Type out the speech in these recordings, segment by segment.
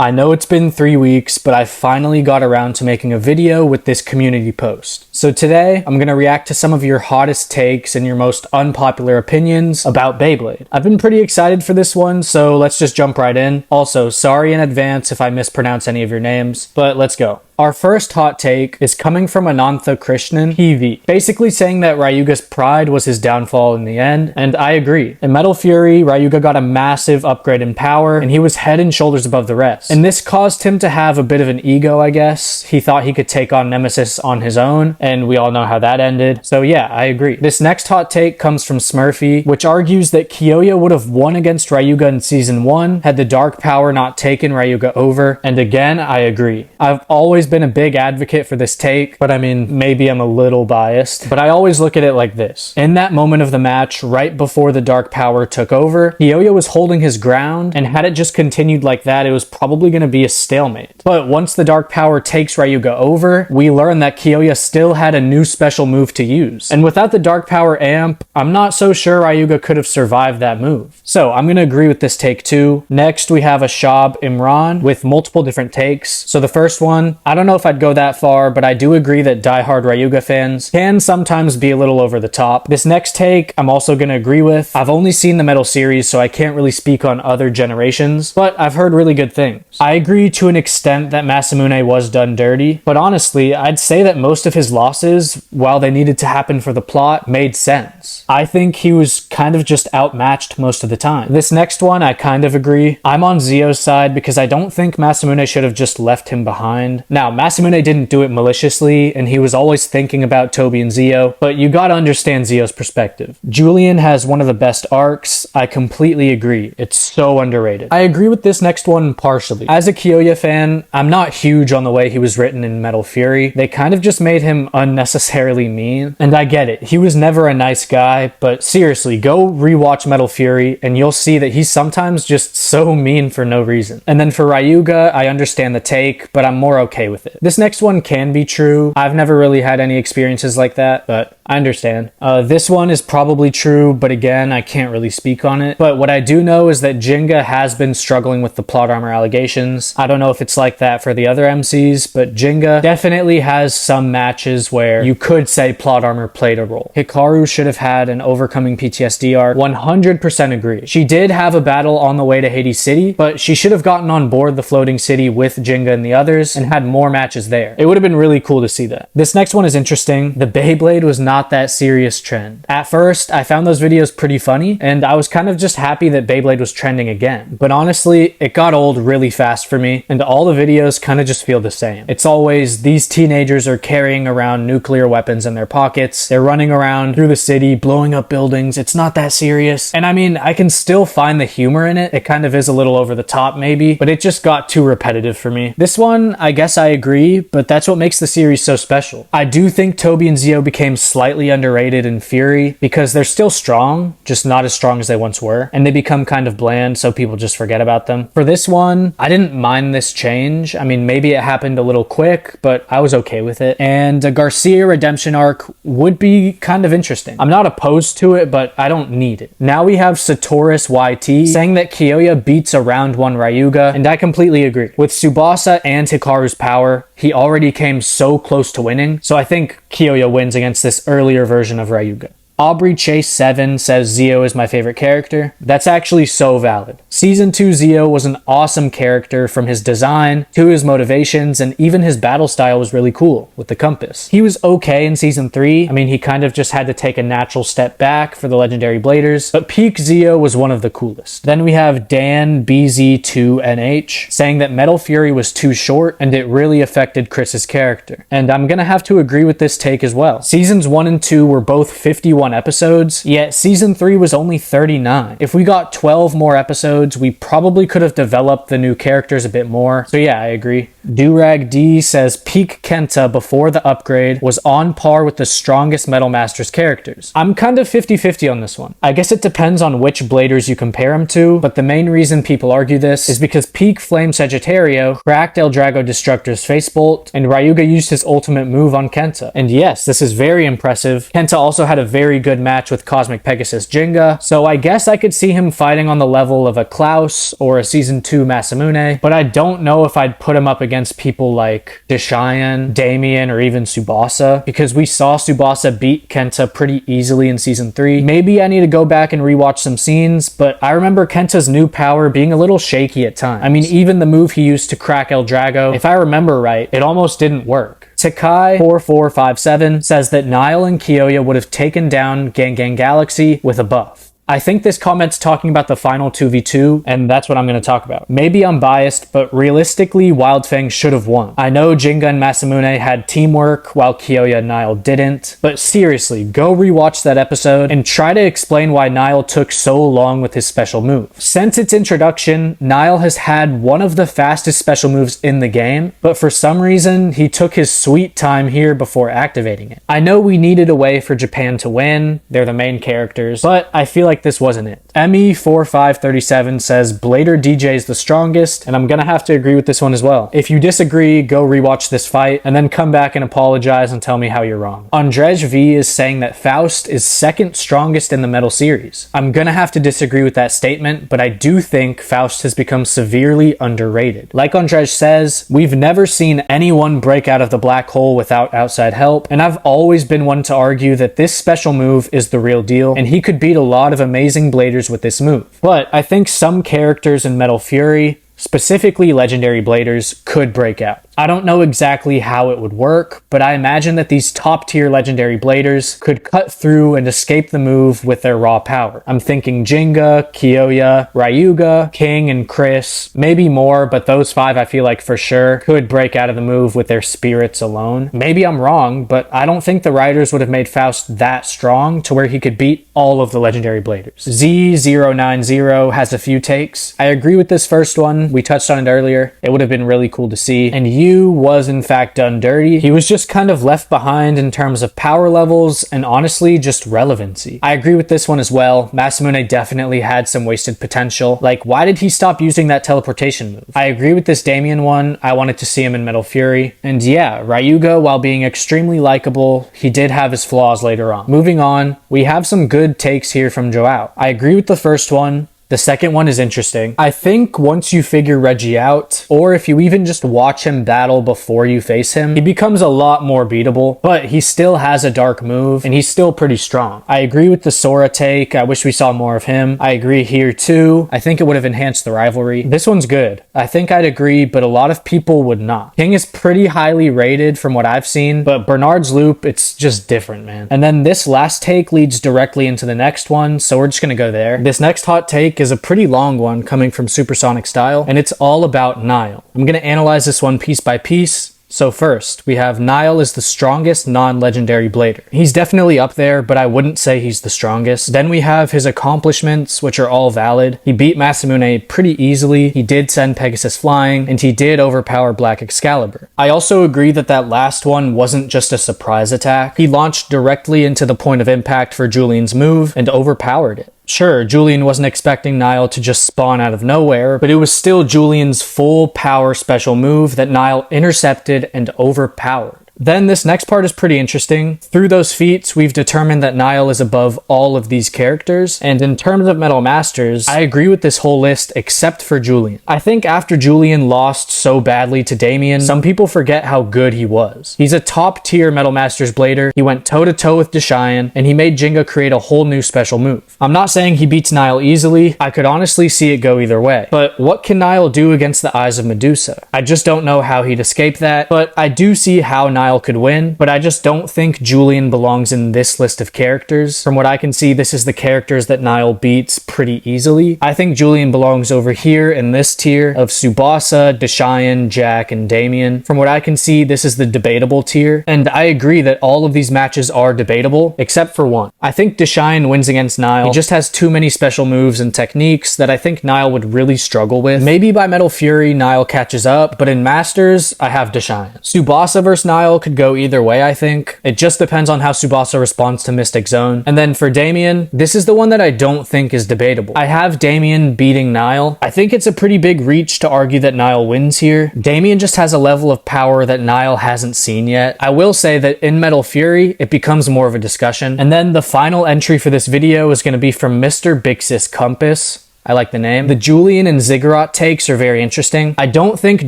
I know it's been 3 weeks, but I finally got around to making a video with this community post. So today, I'm gonna react to some of your hottest takes and your most unpopular opinions about Beyblade. I've been pretty excited for this one, so let's just jump right in. Also, sorry in advance if I mispronounce any of your names, but let's go. Our first hot take is coming from Anantha Krishnan, PV, basically saying that Ryuga's pride was his downfall in the end, and I agree. In Metal Fury, Ryuga got a massive upgrade in power, and he was head and shoulders above the rest. And this caused him to have a bit of an ego, I guess. He thought he could take on Nemesis on his own, and we all know how that ended. So yeah, I agree. This next hot take comes from Smurfy, which argues that Kyoya would have won against Ryuga in Season 1 had the Dark Power not taken Ryuga over, and again, I agree. I've always been a big advocate for this take, but I mean, maybe I'm a little biased, but I always look at it like this. In that moment of the match, right before the Dark Power took over, Kyoya was holding his ground, and had it just continued like that, it was probably going to be a stalemate. But once the Dark Power takes Ryuga over, we learn that Kyoya still had a new special move to use. And without the Dark Power amp, I'm not so sure Ryuga could have survived that move. So I'm going to agree with this take too. Next, we have Ashab Imran with multiple different takes. So the first one, I don't know if I'd go that far, but I do agree that diehard Ryuga fans can sometimes be a little over the top. This next take, I'm also going to agree with. I've only seen the Metal series, so I can't really speak on other generations, but I've heard really good things. I agree to an extent that Masamune was done dirty, but honestly, I'd say that most of his losses, while they needed to happen for the plot, made sense. I think he was kind of just outmatched most of the time. This next one, I kind of agree. I'm on Zio's side because I don't think Masamune should have just left him behind. Now, Masamune didn't do it maliciously, and he was always thinking about Toby and Zio, but you gotta understand Zio's perspective. Julian has one of the best arcs. I completely agree. It's so underrated. I agree with this next one partially. As a Kyoya fan, I'm not huge on the way he was written in Metal Fury. They kind of just made him unnecessarily mean, and I get it. He was never a nice guy, but seriously, go rewatch Metal Fury, and you'll see that he's sometimes just so mean for no reason. And then for Ryuga, I understand the take, but I'm more okay with it. This next one can be true. I've never really had any experiences like that, but I understand. This one is probably true, but again, I can't really speak on it. But what I do know is that Jinga has been struggling with the plot armor allegations. I don't know if it's like that for the other MCs, but Jinga definitely has some matches where you could say plot armor played a role. Hikaru should have had an overcoming PTSD arc. 100% agree. She did have a battle on the way to Hades City, but she should have gotten on board the floating city with Jinga and the others and had more matches there. It would have been really cool to see that. This next one is interesting. The Beyblade was not that serious trend. At first, I found those videos pretty funny, and I was kind of just happy that Beyblade was trending again. But honestly, it got old really fast for me, and all the videos kind of just feel the same. It's always, these teenagers are carrying around nuclear weapons in their pockets, they're running around through the city, blowing up buildings, it's not that serious. And I mean, I can still find the humor in it. It kind of is a little over the top maybe, but it just got too repetitive for me. This one, I guess I agree, but that's what makes the series so special. I do think Toby and Zio became slightly underrated in Fury because they're still strong, just not as strong as they once were, and they become kind of bland, so people just forget about them. For this one, I didn't mind this change. I mean, maybe it happened a little quick, but I was okay with it. And a Garcia redemption arc would be kind of interesting. I'm not opposed to it, but I don't need it. Now we have Satoris YT saying that Kyoya beats a round 1 Ryuga, and I completely agree. With Tsubasa and Hikaru's power, he already came so close to winning, so I think Kyoya wins against this earlier version of Ryuga. Aubrey Chase 7 says Zio is my favorite character. That's actually so valid. Season 2 Zio was an awesome character, from his design to his motivations, and even his battle style was really cool with the compass. He was okay in Season 3. I mean, he kind of just had to take a natural step back for the legendary bladers, but peak Zio was one of the coolest. Then we have Dan BZ2NH saying that Metal Fury was too short and it really affected Chris's character. And I'm gonna have to agree with this take as well. Seasons 1 and 2 were both 51 episodes, yet Season 3 was only 39. If we got 12 more episodes, we probably could have developed the new characters a bit more. So yeah, I agree. Durag D says peak Kenta before the upgrade was on par with the strongest Metal Masters characters. I'm kind of 50-50 on this one. I guess it depends on which bladers you compare him to, but the main reason people argue this is because peak Flame Sagittario cracked El Drago Destructor's face bolt, and Ryuga used his ultimate move on Kenta. And yes, this is very impressive. Kenta also had a very very good match with Cosmic Pegasus Jinga, so I guess I could see him fighting on the level of a Klaus or a Season 2 Masamune, but I don't know if I'd put him up against people like Deshayan, Damien, or even Tsubasa, because we saw Tsubasa beat Kenta pretty easily in Season 3. Maybe I need to go back and rewatch some scenes, but I remember Kenta's new power being a little shaky at times. I mean, even the move he used to crack El Drago, if I remember right, it almost didn't work. Takai4457 says that Nile and Kyoya would have taken down Gang Gang Galaxy with a buff. I think this comment's talking about the final 2v2, and that's what I'm going to talk about. Maybe I'm biased, but realistically, Wildfang should have won. I know Jinga and Masamune had teamwork, while Kyoya and Nile didn't, but seriously, go rewatch that episode and try to explain why Nile took so long with his special move. Since its introduction, Nile has had one of the fastest special moves in the game, but for some reason, he took his sweet time here before activating it. I know we needed a way for Japan to win, they're the main characters, but I feel like this wasn't it. ME4537 says Blader DJ is the strongest, and I'm gonna have to agree with this one as well. If you disagree, go rewatch this fight, and then come back and apologize and tell me how you're wrong. Andrej V is saying that Faust is second strongest in the Metal series. I'm gonna have to disagree with that statement, but I do think Faust has become severely underrated. Like Andrej says, we've never seen anyone break out of the black hole without outside help, and I've always been one to argue that this special move is the real deal, and he could beat a lot of amazing bladers with this move. But I think some characters in Metal Fury, specifically legendary bladers, could break out. I don't know exactly how it would work, but I imagine that these top tier legendary bladers could cut through and escape the move with their raw power. I'm thinking Jinga, Kyoya, Ryuga, King, and Chris. Maybe more, but those 5 I feel like for sure could break out of the move with their spirits alone. Maybe I'm wrong, but I don't think the writers would have made Faust that strong to where he could beat all of the legendary bladers. Z090 has a few takes. I agree with this first one. We touched on it earlier. It would have been really cool to see. And Yu was in fact done dirty. He was just kind of left behind in terms of power levels and honestly just relevancy. I agree with this one as well. Masamune definitely had some wasted potential. Like, why did he stop using that teleportation move? I agree with this Damien one. I wanted to see him in Metal Fury. And yeah, Ryuga, while being extremely likable, he did have his flaws later on. Moving on, we have some good takes here from Joao. I agree with the first one. The second one is interesting. I think once you figure Reggie out, or if you even just watch him battle before you face him, he becomes a lot more beatable, but he still has a dark move, and he's still pretty strong. I agree with the Sora take. I wish we saw more of him. I agree here too. I think it would have enhanced the rivalry. This one's good. I think I'd agree, but a lot of people would not. King is pretty highly rated from what I've seen, but Bernard's loop, it's just different, man. And then this last take leads directly into the next one, so we're just gonna go there. This next hot take is a pretty long one coming from Supersonic Style, and it's all about Nile. I'm going to analyze this one piece by piece. So first, we have Nile is the strongest non-legendary blader. He's definitely up there, but I wouldn't say he's the strongest. Then we have his accomplishments, which are all valid. He beat Masamune pretty easily, he did send Pegasus flying, and he did overpower Black Excalibur. I also agree that that last one wasn't just a surprise attack. He launched directly into the point of impact for Julian's move and overpowered it. Sure, Julian wasn't expecting Nile to just spawn out of nowhere, but it was still Julian's full power special move that Nile intercepted and overpowered. Then this next part is pretty interesting. Through those feats, we've determined that Nile is above all of these characters, and in terms of Metal Masters, I agree with this whole list except for Julian. I think after Julian lost so badly to Damien, some people forget how good he was. He's a top tier Metal Masters blader, he went toe to toe with Deshayan, and he made Jinga create a whole new special move. I'm not saying he beats Nile easily, I could honestly see it go either way, but what can Nile do against the Eyes of Medusa? I just don't know how he'd escape that, but I do see how Nile could win, but I just don't think Julian belongs in this list of characters. From what I can see, this is the characters that Nile beats pretty easily. I think Julian belongs over here in this tier of Tsubasa, Deshayan, Jack, and Damien. From what I can see, this is the debatable tier, and I agree that all of these matches are debatable, except for one. I think Deshayan wins against Nile. He just has too many special moves and techniques that I think Nile would really struggle with. Maybe by Metal Fury, Nile catches up, but in Masters, I have Deshayan. Tsubasa vs Nile Nile could go either way, I think. It just depends on how Tsubasa responds to Mystic Zone. And then for Damien, this is the one that I don't think is debatable. I have Damien beating Nile. I think it's a pretty big reach to argue that Nile wins here. Damien just has a level of power that Nile hasn't seen yet. I will say that in Metal Fury, it becomes more of a discussion. And then the final entry for this video is going to be from Mr. Bixis Compass. I like the name. The Julian and Ziggurat takes are very interesting. I don't think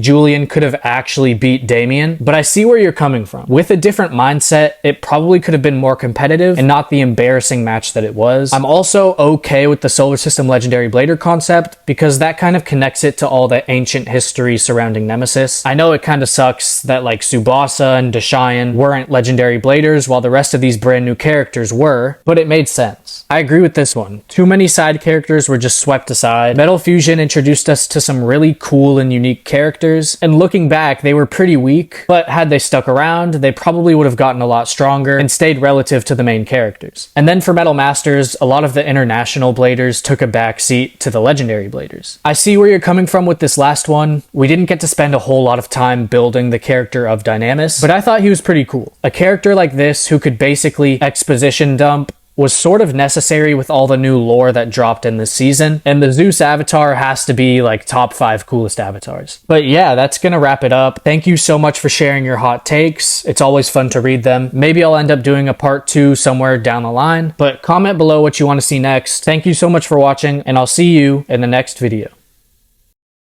Julian could have actually beat Damien, but I see where you're coming from. With a different mindset, it probably could have been more competitive and not the embarrassing match that it was. I'm also okay with the Solar System Legendary Blader concept because that kind of connects it to all the ancient history surrounding Nemesis. I know it kind of sucks that like Tsubasa and Deshayan weren't Legendary Bladers while the rest of these brand new characters were, but it made sense. I agree with this one. Too many side characters were just swept aside. Metal Fusion introduced us to some really cool and unique characters, and looking back, they were pretty weak, but had they stuck around, they probably would have gotten a lot stronger and stayed relative to the main characters. And then for Metal Masters, a lot of the international Bladers took a backseat to the legendary Bladers. I see where you're coming from with this last one. We didn't get to spend a whole lot of time building the character of Dynamis, but I thought he was pretty cool. A character like this who could basically exposition dump was sort of necessary with all the new lore that dropped in this season, and the Zeus avatar has to be like top 5 coolest avatars. But yeah, that's gonna wrap it up. Thank you so much for sharing your hot takes. It's always fun to read them. Maybe I'll end up doing a part 2 somewhere down the line, but comment below what you want to see next. Thank you so much for watching, and I'll see you in the next video.